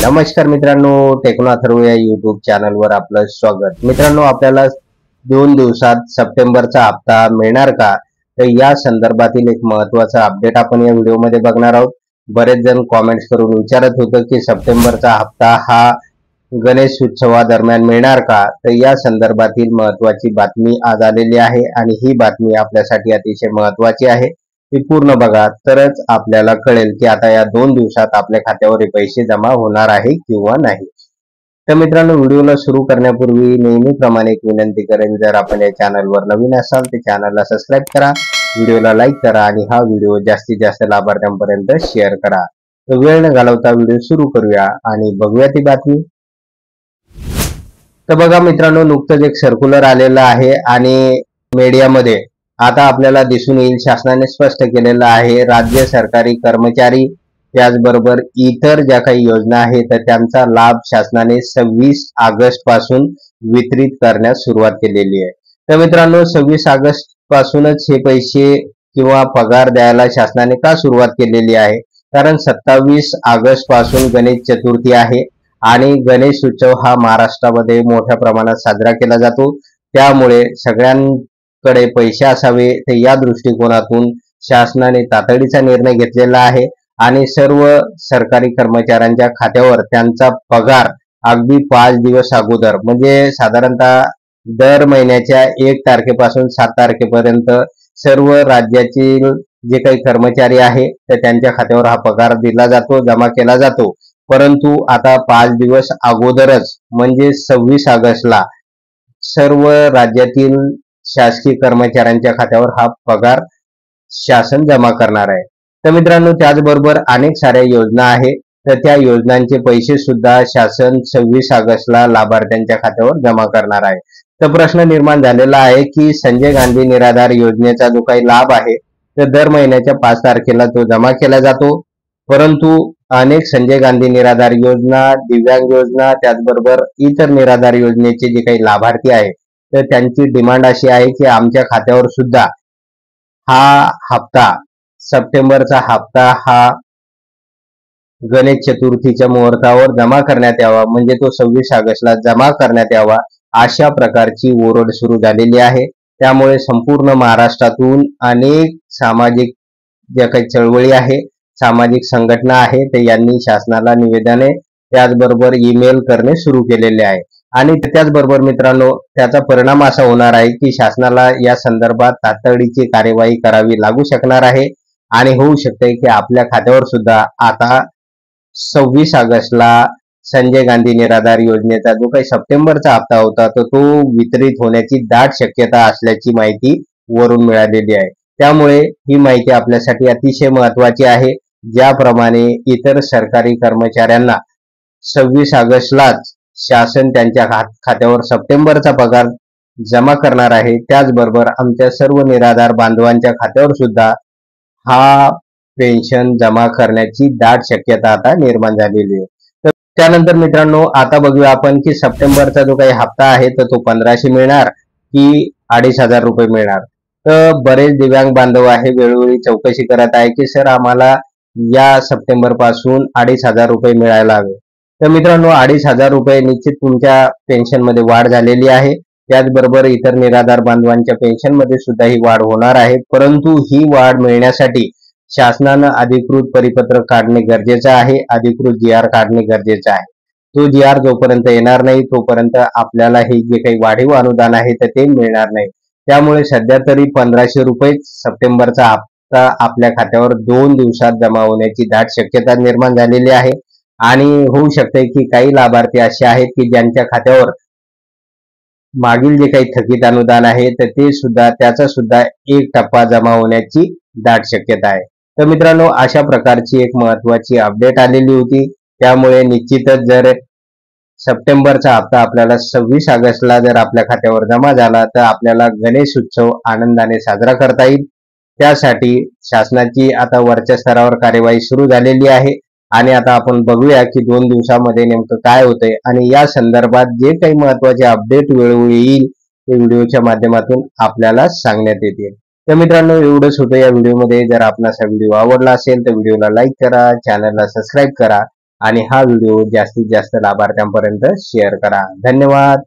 नमस्कार मित्रांनो, टेक्नो अथर्व या युट्यूब चॅनलवर आपलं स्वागत। मित्रांनो, आपल्याला 2 दिवसात सप्टेंबरचा हप्ता मिळणार का, तर या संदर्भातील एक महत्त्वाचा अपडेट आपण या व्हिडिओमध्ये बघणार आहोत। बरेच जण कमेंट्स करून विचारत होते की सप्टेंबरचा हप्ता हा गणेश उत्सवादरम्यान मिळणार का, तर या संदर्भातील महत्त्वाची बातमी आज आलेली आहे आणि ही बातमी आपल्यासाठी अतिशय महत्त्वाची आहे। ती पूर्ण बघा तरच आपल्याला कळेल की आता या 2 दिवसात आपल्या खात्यावर हे पैसे जमा होणार आहे किंवा नाही। तर मित्रांनो, व्हिडिओला सुरू करण्यापूर्वी नेहमीप्रमाणे एक विनंती करेन, जर आपण या चॅनलवर नवीन असाल तर चॅनलला सबस्क्राईब करा, व्हिडिओला लाईक करा आणि हा व्हिडिओ जास्तीत जास्त लाभार्थ्यांपर्यंत शेअर करा। तर वेळ न घालवता व्हिडिओ सुरू करूया आणि बघूया ती बातमी। तर बघा मित्रांनो, नुकतंच एक सर्क्युलर आलेलं आहे आणि मीडियामध्ये आता आपल्याला दिसून येईल, शासनाने स्पष्ट केलेलं आहे, राज्य सरकारी कर्मचारी त्याचबरोबर इतर ज्या काही योजना आहेत तर त्यांचा लाभ शासनाने 26 ऑगस्ट पासून वितरित करण्यास सुरुवात केलेली आहे। तर मित्रांनो, 26 ऑगस्ट पासूनच हे पैसे किंवा पगार द्यायला शासनाने का सुरुवात केलेली आहे, कारण 27 ऑगस्ट पासून गणेश चतुर्थी आहे आणि गणेश उत्सव हा महाराष्ट्रामध्ये मोठ्या प्रमाणात साजरा केला जातो। त्यामुळे सगळ्यांकडे पैसे असावे, तर या दृष्टिकोनातून शासनाने तातडीचा निर्णय घेतलेला आहे आणि सर्व सरकारी कर्मचाऱ्यांच्या खात्यावर त्यांचा पगार अगदी 5 दिवस अगोदर, म्हणजे साधारणतः दर महिन्याच्या 1 तारखेपासून 7 तारखेपर्यंत सर्व राज्यातील जे काही कर्मचारी आहे तर त्यांच्या खात्यावर हा पगार दिला जातो, जमा केला जातो। परंतु आता 5 दिवस अगोदरच म्हणजे 26 ऑगस्टला सर्व राज्यातील शासकीय कर्मचाऱ्यांच्या खात्यावर हा पगार शासन जमा करणार आहे। तर मित्रांनो, त्याचबरोबर अनेक साऱ्या योजना आहेत, तर त्या योजनांचे पैसे सुद्धा शासन 26 ऑगस्टला लाभार्थ्यांच्या खात्यावर जमा करणार आहे। तर प्रश्न निर्माण झालेला आहे की संजय गांधी निराधार योजनेचा जो काही लाभ आहे तर दर महिन्याच्या 5 तारखेला तो जमा केला जातो, परंतु अनेक संजय गांधी निराधार योजना, दिव्यांग योजना त्याचबरोबर इतर निराधार योजनेचे जे काही लाभार्थी आहेत तर त्यांची डिमांड अशी आहे की आमच्या खात्यावर सुद्धा हा हप्ता, सप्टेंबरचा हप्ता हा गणेश चतुर्थीच्या मुहूर्तावर जमा करण्यात यावा, म्हणजे तो 26 ऑगस्टला जमा करण्यात यावा, अशा प्रकारची ओरड सुरू झालेली आहे। त्यामुळे संपूर्ण महाराष्ट्रातून अनेक सामाजिक ज्या काही चळवळी आहे, सामाजिक संघटना आहे, तर यांनी शासनाला निवेदने त्याचबरोबर ईमेल करणे सुरू केलेले आहे आणि त्याचबरोबर मित्रांनो, त्याचा परिणाम असा होणार आहे की शासनाला या संदर्भात तातडीची कार्यवाही करावी लागू शकणार आहे आणि होऊ शकते की आपल्या खात्यावर सुद्धा आता 26 ऑगस्टला संजय गांधी निराधार योजनेचा जो काही सप्टेंबरचा हप्ता होता तर तो वितरित होण्याची दाट शक्यता असल्याची माहिती वरून मिळालेली आहे। त्यामुळे ही माहिती आपल्यासाठी अतिशय महत्त्वाची आहे। ज्याप्रमाणे इतर सरकारी कर्मचाऱ्यांना 26 ऑगस्टलाच शासन त्यांच्या खात्यावर सप्टेंबरचा पगार जमा करणार आहे, त्याचबरोबर आमच्या सर्व निराधार बांधवांच्या खात्यावर सुद्धा हा पेन्शन जमा करण्याची दाट शक्यता आता निर्माण झालेली आहे। तर त्यानंतर मित्रांनो, आता बघूया आपण की सप्टेंबरचा जो काही हप्ता आहे तर तो 1500 मिळणार की 2500 रुपये मिळणार। तर बरेच दिव्यांग बांधव आहे वेळोवेळी चौकशी करत आहे की सर आम्हाला या सप्टेंबर पासून 2500 रुपये मिळायला हवे। तर मित्रांनो, 2500 रुपये निश्चित तुमच्या पेन्शनमध्ये वाढ झालेली आहे, त्याचबरोबर इतर निराधार बांधवांच्या पेन्शनमध्ये सुद्धा ही वाढ होणार आहे, परंतु ही वाढ मिळण्यासाठी शासनानं अधिकृत परिपत्रक काढणे गरजेचं आहे, अधिकृत GR काढणे गरजेचं आहे। तो GR जोपर्यंत येणार नाही तोपर्यंत आपल्याला हे जे काही वाढीव अनुदान आहे तर ते मिळणार नाही। त्यामुळे सध्या तरी 1500 रुपये सप्टेंबरचा हप्ता आपल्या खात्यावर 2 दिवसात जमा होण्याची दाट शक्यता निर्माण झालेली आहे आणि होऊ शकते की काही लाभार्थी असे आहेत की ज्यांच्या खात्यावर मागील जे काही थकीत अनुदान आहे तर ते सुद्धा, त्याचा सुद्धा 1 टप्पा जमा होण्याची दाट शक्यता आहे। तर मित्रांनो, अशा प्रकारची एक महत्त्वाची अपडेट आलेली होती। त्यामुळे निश्चितच जर सप्टेंबरचा हप्ता आपल्याला 26 ऑगस्टला जर आपल्या खात्यावर जमा झाला तर आपल्याला गणेश उत्सव आनंदाने साजरा करता येईल। त्यासाठी शासनाची आता वरच्या स्तरावर कार्यवाही सुरू झालेली आहे आणि आता आपण बघूया की 2 दिवसामध्ये नेमकं काय होतंय आणि या संदर्भात जे काही महत्त्वाचे अपडेट वेळोवेळी येईल ते व्हिडिओच्या माध्यमातून आपल्याला सांगण्यात येतील। तर मित्रांनो, एवढंच होतं या व्हिडिओमध्ये। जर आपणास हा व्हिडिओ आवडला असेल तर व्हिडिओला लाईक करा, चॅनलला सबस्क्राईब करा आणि हा व्हिडिओ जास्तीत जास्त लाभार्थ्यांपर्यंत शेअर करा. धन्यवाद.